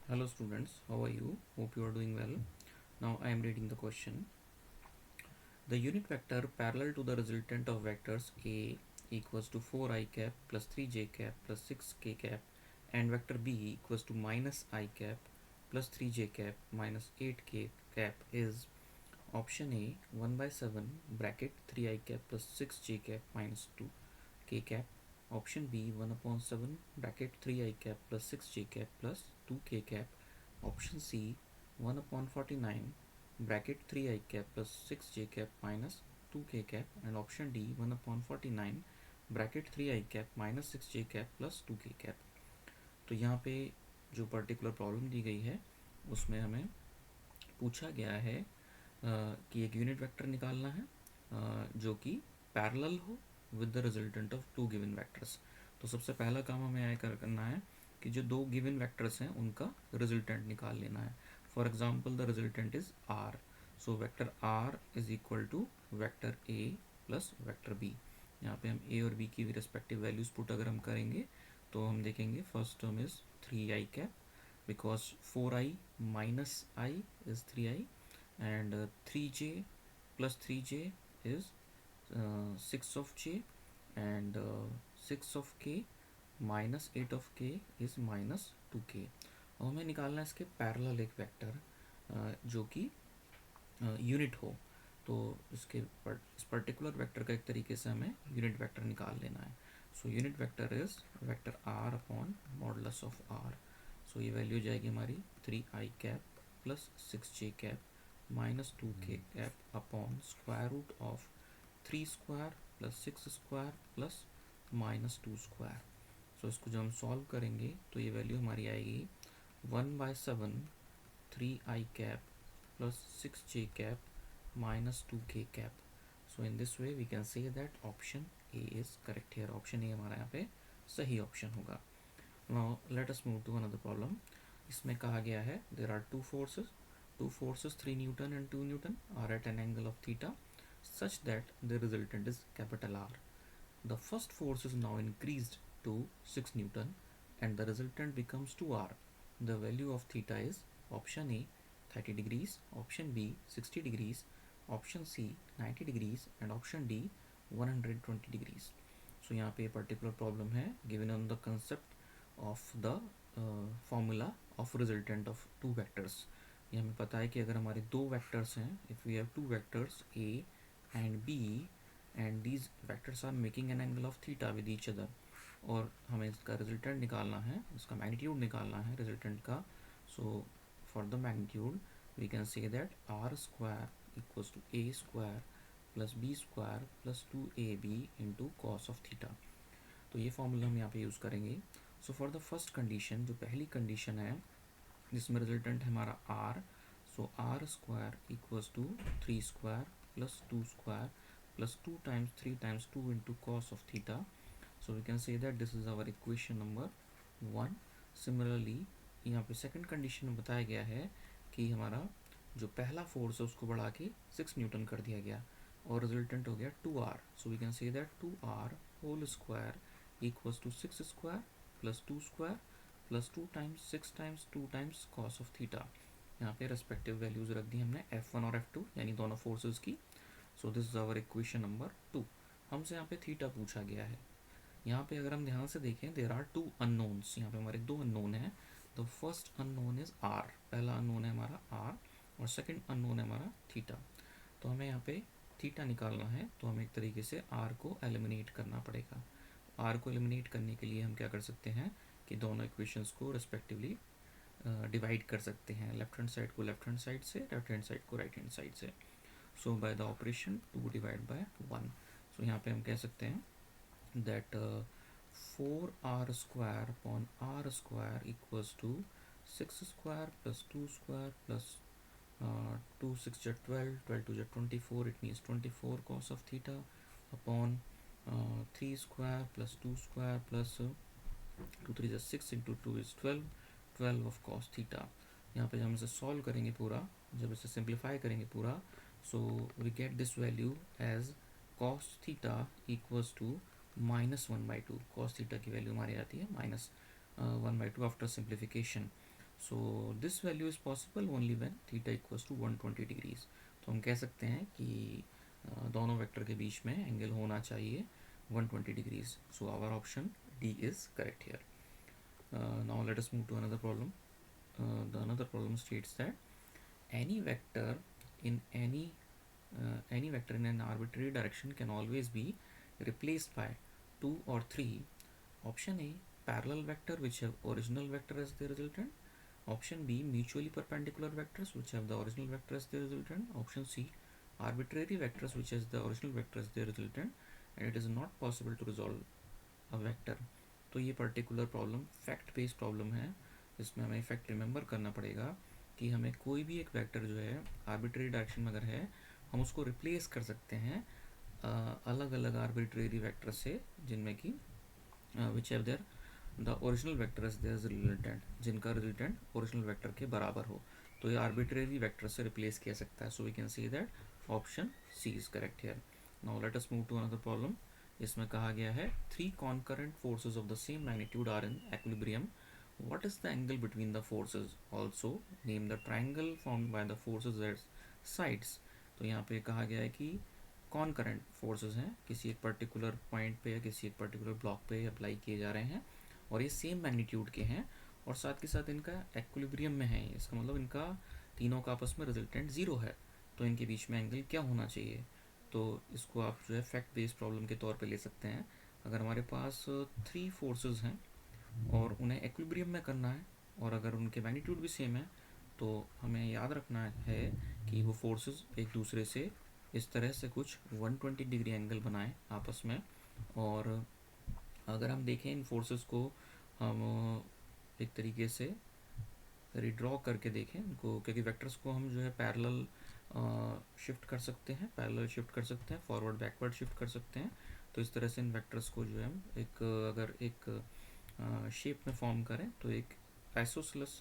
Hello students, how are you? Hope you are doing well. Now I am reading the question. The unit vector parallel to the resultant of vectors A equals to 4 I cap plus 3 j cap plus 6 k cap and vector B equals to minus I cap plus 3 j cap minus 8 k cap is option A 1 by 7 bracket 3 I cap plus 6 j cap minus 2 k cap, option B 1 upon 7 bracket 3 I cap plus 6 j cap plus 2 k cap, option C 1 upon 49 bracket 3 I cap plus 6 j cap minus 2 k cap, and option D 1 upon 49 bracket 3 I cap minus 6 j cap plus 2 k cap. तो यहाँ पे जो particular problem दी गई है उसमें हमें पूछा गया है कि एक यूनिट वेक्टर निकालना है जो कि पैरेलल हो with the resultant of two given vectors. तो सबसे पहला काम हमें यह करना है कि जो दो गिवन वेक्टर्स हैं उनका रिजल्टेंट निकाल लेना है. For example the resultant is R. So vector R is equal to vector A plus vector B. यहाँ पे हम ए और बी की रिस्पेक्टिव वैल्यूज पुट अगर हम करेंगे तो हम देखेंगे first term is 3i cap because 4i minus I is 3i, and 3j plus 3j is 6 of j, and 6 of k minus 8 of k is minus 2k. और हमें निकालना है इसके पैरेलल एक वेक्टर जो कि यूनिट हो. तो इस पर्टिकुलर वेक्टर का एक तरीके से हमें यूनिट वेक्टर निकाल लेना है. So unit vector is vector R upon modulus of R. So ये वैल्यू जाएगी हमारी 3i cap plus 6j cap minus 2k cap upon square root of 3 square plus 6 square plus minus 2 square. So इसको जब हम solve करेंगे तो ये value हमारी आएगी 1/7 3i cap plus 6j cap minus 2k cap. So in this way we can say that option A is correct here. Option A हमारा यहाँ पे सही option होगा. Now let us move to another problem. इसमें कहा गया है there are two forces 3 Newton and 2 Newton are at an angle of theta such that the resultant is capital R. The first force is now increased to 6 Newton and the resultant becomes 2R. The value of theta is option A 30 degrees, option B 60 degrees, option C 90 degrees and option D 120 degrees. So यहाँ पे particular problem है given on the concept of the formula of resultant of two vectors. ये हमें पता है कि अगर हमारे दो वेक्टर्स हैं, if we have two vectors A and B and these vectors are making an angle of theta with each other, और हमें इसका रिजल्टेंट निकालना है, इसका मैग्नीट्यूड निकालना है रिजल्टेंट का. सो for the magnitude we can say that r square equals to a square plus b square plus 2ab into cos of theta. तो ये फॉर्मूला हम यहाँ पे यूज़ करेंगे. So for the first condition, जो पहली कंडीशन है जिसमें रिजल्टेंट है हमारा r, so R square equals to 3 square plus 2 square plus 2 times 3 times 2 into cos of theta. So we can say that this is our equation number 1. Similarly यहाँ पे second condition में बताया गया है कि हमारा जो पहला फोर्स है उसको बढ़ा के 6 न्यूटन कर दिया गया और रिजल्टेंट हो गया 2r. So we can say that 2r whole square equals to 6 square plus 2 square plus 2 times 6 times 2 times cos of theta. यहाँ पे रेस्पेक्टिव वैल्यूज रख दी हमने F1 और F2 यानी दोनों फोर्सेस की. So this is our equation number 2. हमसे यहाँ पे थीटा पूछा गया है. यहाँ पे अगर हम ध्यान से देखें देर आर टू अननोन्स. यहाँ पे हमारे दो अननोन हैं. The first unknown is R, पहला अननोन है हमारा आर और सेकंड अननोन है हमारा थीटा. तो हमें यहाँ पे थीटा निकालना है तो हमें एक तरीके से आर को एलिमिनेट करना पड़ेगा. आर को एलिमिनेट करने के लिए हम क्या कर सकते हैं कि दोनों इक्वेशंस को रिस्पेक्टिवली डिवाइड कर सकते हैं. लेफ्ट हैंड साइड को लेफ्ट हैंड साइड से, राइट हैंड साइड को राइट हैंड साइड से. So by the operation 2 divide by 1. So यहाँ पे हम कह सकते हैं that 4r square upon r square equals to 6 square plus 2 square plus 2 6 is 12, 12 2 is 24, it means 24 cos of theta upon 3 square plus 2 square plus 2 3 is 6 into 2 is 12, 12 of cos theta. यहाँ पे हम इसे सॉल्व करेंगे पूरा, जब इसे simplify करेंगे पूरा, so we get this value as cos theta equals to -1/2. cos theta की वैल्यू हमारी आती है -1/2 after simplification. So this value is possible only when theta equals to 120 degrees. तो हम कह सकते हैं कि दोनों वेक्टर के बीच में एंगल होना चाहिए 120 degrees. So our option D is correct here. Now let us move to another problem. The another problem states that any vector in any vector in an arbitrary direction can always be replaced by two or three. Option A, parallel vector which have original vector as their resultant. Option B, mutually perpendicular vectors which have the original vector as their resultant. Option C, arbitrary vectors which has the original vector as their resultant. And it is not possible to resolve a vector. तो ये particular problem fact based problem है, इसमें हमें fact remember करना पड़ेगा कि हमें कोई भी एक वेक्टर जो है आर्बिट्रेरी डायरेक्शन में अगर है, हम उसको रिप्लेस कर सकते हैं अलग अलग आर्बिट्रेरी वेक्टर से, जिनमें कि which have their the original vector as their resultant, जिनका रिजल्टेंट ओरिजिनल वेक्टर के बराबर हो, तो ये आर्बिट्रेरी वेक्टर से रिप्लेस किया सकता है. So we can see that option C is correct here. Now let us move to another problem. इसमें कहा गया है three concurrent forces of the same magnitude are in equilibrium. What is the angle between the forces? Also name the triangle formed by the forces at sides. तो यहाँ पे कहा गया है कि कॉन्करेंट फोर्सेज हैं, किसी एक पर्टिकुलर पॉइंट पे या किसी एक पर्टिकुलर ब्लॉक पे अप्लाई किए जा रहे हैं और ये सेम मैग्नीट्यूड के हैं और साथ के साथ इनका एक्विलिब्रियम में है. इसका मतलब इनका तीनों का आपस में रिजल्टेंट ज़ीरो है, तो इनके बीच में एंगल क्या होना चाहिए? तो इसको आप जो है फैक्ट बेस्ड प्रॉब्लम के तौर पे ले सकते हैं. अगर हमारे पास थ्री फोर्सेस हैं और उन्हें एक्विलिब्रियम में करना है और अगर उनके मैग्नीट्यूड भी सेम है, तो हमें याद रखना है कि वो फोर्सेस एक दूसरे से इस तरह से कुछ 120 डिग्री एंगल बनाएं आपस में. और अगर हम देखें इन फोर्सेस को, हम एक तरीके से रिड्रॉ करके देखें इनको, क्योंकि वेक्टर्स को हम जो है पैरेलल शिफ्ट कर सकते हैं, पैरेलल शिफ्ट कर सकते हैं, फॉरवर्ड बैकवर्ड शिफ्ट कर सकते हैं. तो इस तरह से इन वेक्टर्स को जो है हम एक अगर एक शेप में फॉर्म करें तो एक आइसोसेलेस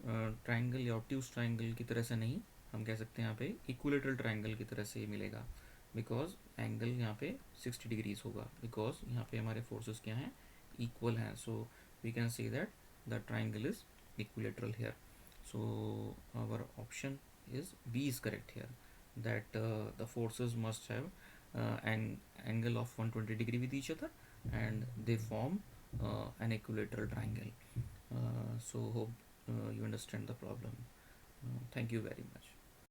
ट्राइंगल या ऑब्ट्यूज ट्राइंगल की तरह से नहीं, हम कह सकते हैं यहाँ पे इक्विलेटरल ट्राइंगल की तरह से ही मिलेगा, बिकॉज एंगल यहाँ पे 60 डिग्रीज होगा, बिकॉज यहाँ पे हमारे फोर्सेस क्या हैं, इक्वल हैं. So we can say that the triangle is equilateral here. So our option is B is correct here, that the forces must have an angle of 120 degree with each other and they form an equilateral triangle. So hope you understand the problem. Thank you very much.